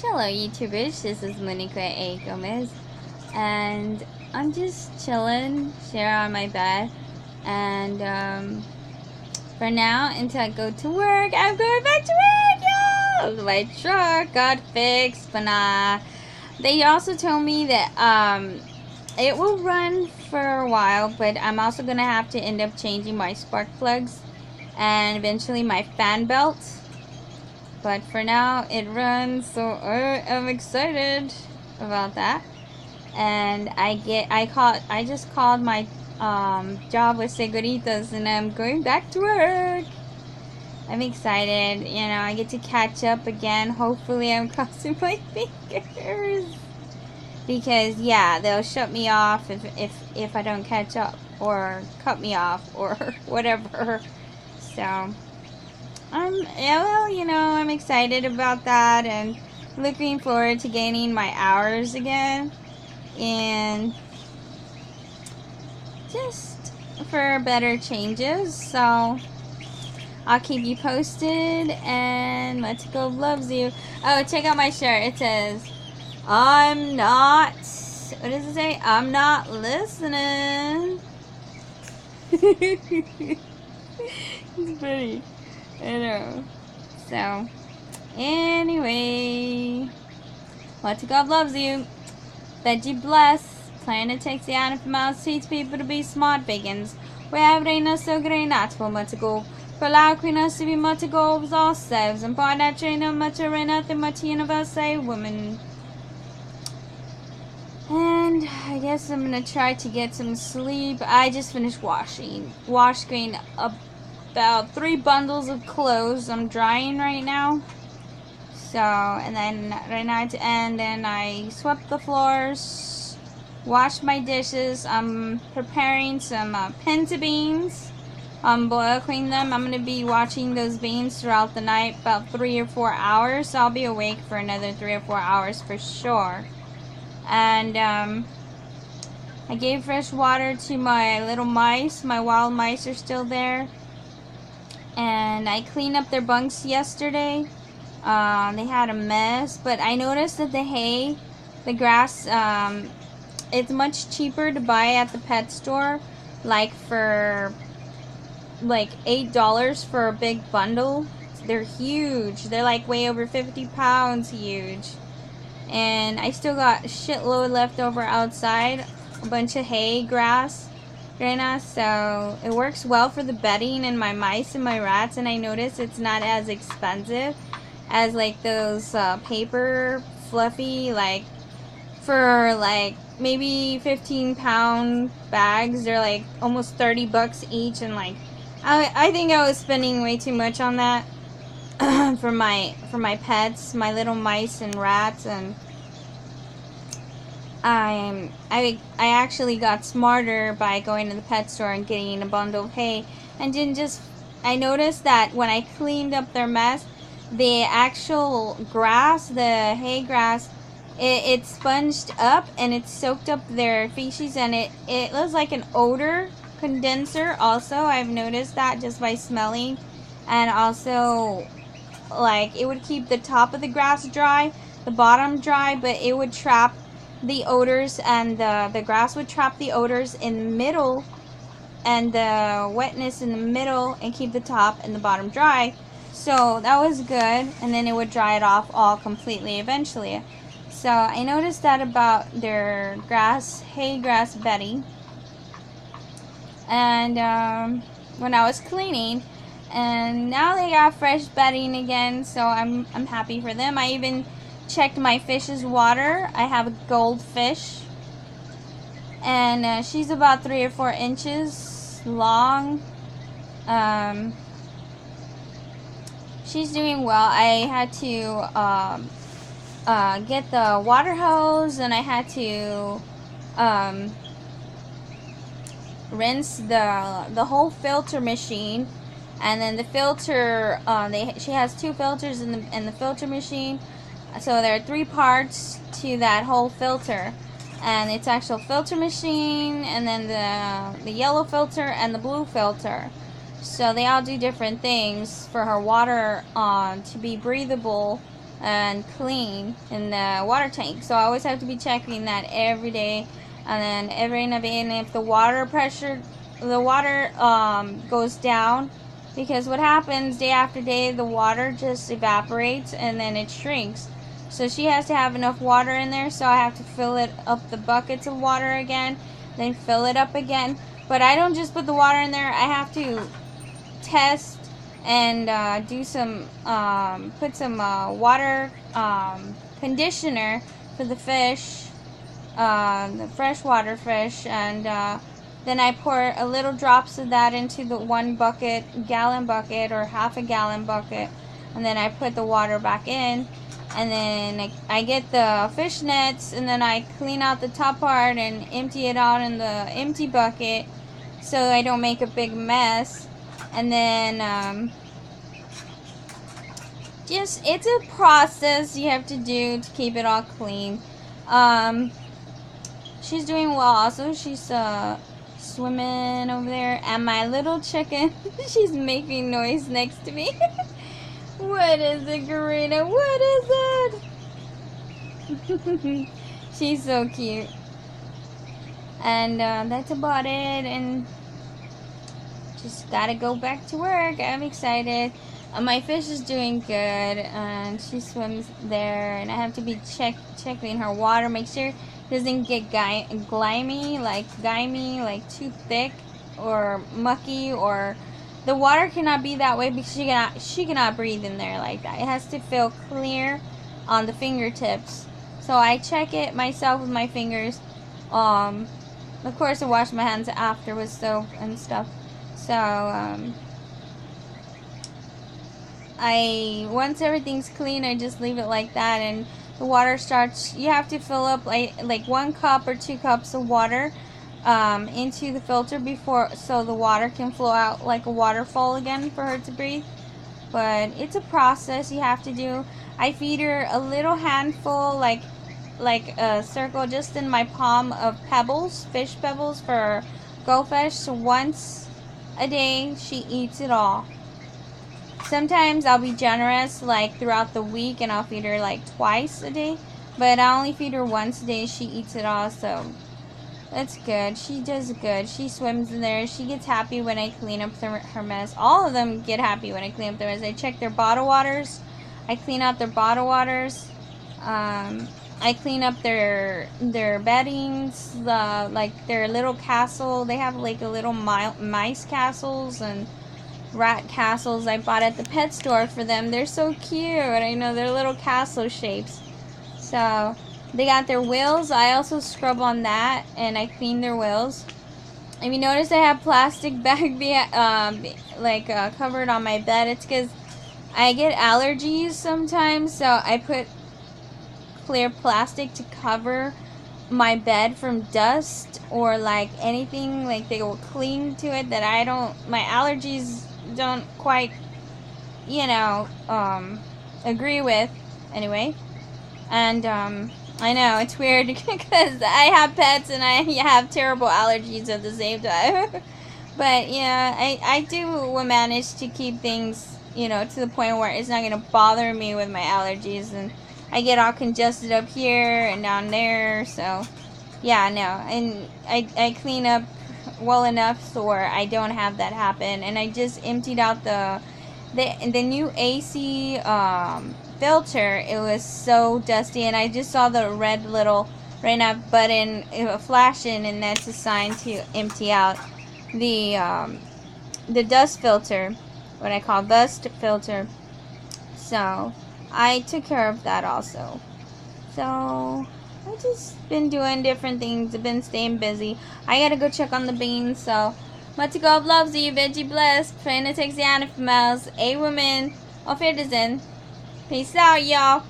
Hello YouTubers, this is Monica A. Gomez, and I'm just chilling here on my bed, and for now, until I go to work, I'm going back to work, yo! My truck got fixed, but nah. They also told me that it will run for a while, but I'm also gonna have to end up changing my spark plugs and eventually my fan belt. But for now, it runs, so I am excited about that. And I just called my job with Seguritas, and I'm going back to work. I'm excited. You know, I get to catch up again. Hopefully, I'm crossing my fingers. Because yeah, they'll shut me off if I don't catch up, or cut me off, or whatever. So. Yeah, well, you know, I'm excited about that and looking forward to gaining my hours again. And just for better changes. So, I'll keep you posted. And Let's Go loves you. Oh, check out my shirt. It says, I'm not. What does it say? I'm not listening. It's funny. I know. So, anyway, Let's Go loves you. Veggie bless. Planet takes the honor from mouths, teach people to be smart vegans. We have reinas so great not for much go. For allowing us to be much goals ourselves, and by that train of much arena, the much universe say women. And I guess I'm gonna try to get some sleep. I just finished washing about 3 bundles of clothes. I'm drying right now. So, and then right now, and then I swept the floors, washed my dishes. I'm preparing some pinto beans. Boiling them. I'm gonna be watching those beans throughout the night, about 3 or 4 hours. So I'll be awake for another 3 or 4 hours for sure. And I gave fresh water to my little mice. My wild mice are still there. And I cleaned up their bunks yesterday. They had a mess, but I noticed that the hay, the grass, it's much cheaper to buy at the pet store, like for like $8 for a big bundle. They're huge. They're like way over 50 pounds huge. And I still got a shitload left over outside, a bunch of hay, grass, grana, so it works well for the bedding and my mice and my rats. And I noticed it's not as expensive as like those paper fluffy, like for like maybe 15-pound bags. They're like almost 30 bucks each, and like I think I was spending way too much on that. for my pets, my little mice and rats. And I actually got smarter by going to the pet store and getting a bundle of hay, and didn't just. I noticed that when I cleaned up their mess, the actual grass, the hay grass, it sponged up and it soaked up their feces, and it was like an odor condenser. Also, I've noticed that just by smelling, and also like it would keep the top of the grass dry, the bottom dry, but it would trap the odors, and the grass would trap the odors in the middle and the wetness in the middle, and keep the top and the bottom dry. So that was good, and then it would dry it off all completely eventually. So I noticed that about their grass, hay grass bedding. And when I was cleaning, and now they got fresh bedding again, so I'm happy for them. I even checked my fish's water. I have a goldfish, and she's about 3 or 4 inches long. She's doing well. I had to get the water hose, and I had to rinse the whole filter machine. And then the filter, she has 2 filters in the filter machine. So there are 3 parts to that whole filter. And it's actual filter machine, and then the yellow filter and the blue filter. So they all do different things for her water to be breathable and clean in the water tank. So I always have to be checking that every day, and then every now and then if the water pressure, the water goes down, because what happens day after day, the water just evaporates and then it shrinks. So she has to have enough water in there, so I have to fill it up the buckets of water again, then fill it up again. But I don't just put the water in there. I have to test and do some put some water conditioner for the fish, the freshwater fish, and then I pour a little drops of that into the 1 gallon bucket or half a gallon bucket, and then I put the water back in, and then I get the fish nets, and then I clean out the top part and empty it out in the empty bucket so I don't make a big mess. And then just, it's a process you have to do to keep it all clean. She's doing well also. She's swimming over there, and my little chicken, she's making noise next to me. What is it, Karina? What is it? She's so cute. And that's about it, and just gotta go back to work. I'm excited. My fish is doing good, and she swims there, and I have to be checking her water, make sure it doesn't get gamey, like too thick or mucky, or the water cannot be that way because she cannot breathe in there like that. It has to feel clear on the fingertips. So I check it myself with my fingers. Of course I wash my hands after with soap and stuff. So once everything's clean, I just leave it like that, and the water starts, you have to fill up like 1 cup or 2 cups of water into the filter before, so the water can flow out like a waterfall again for her to breathe. But it's a process you have to do. I feed her a little handful, like a circle just in my palm, of pebbles, fish pebbles for goldfish. So once a day she eats it all. Sometimes I'll be generous, like throughout the week, and I'll feed her like twice a day, but I only feed her once a day. She eats it all, so that's good. She does good. She swims in there. She gets happy when I clean up her mess. All of them get happy when I clean up their mess. I check their bottle waters. I clean out their bottle waters. I clean up their beddings, like their little castle. They have like a little mice castles and rat castles I bought at the pet store for them. They're so cute. I know, they're little castle shapes. So they got their wheels. I also scrub on that, and I clean their wheels. If you notice, I have plastic bag covered on my bed. It's because I get allergies sometimes, so I put clear plastic to cover my bed from dust or like anything like they will cling to it that my allergies don't quite agree with anyway. And I know it's weird because I have pets and I have terrible allergies at the same time. But yeah, I do manage to keep things to the point where it's not gonna bother me with my allergies, and I get all congested up here and down there. So yeah, no, and I clean up well enough so I don't have that happen. And I just emptied out the new AC filter. It was so dusty, and I just saw the red little right now button flashing, and that's a sign to empty out the dust filter, what I call dust filter. So I took care of that also. So I've just been doing different things. I've been staying busy. I gotta go check on the beans. So much God loves you, veggie blessed. Friend takes the animals, a woman of Wiedersehen. Peace out, y'all.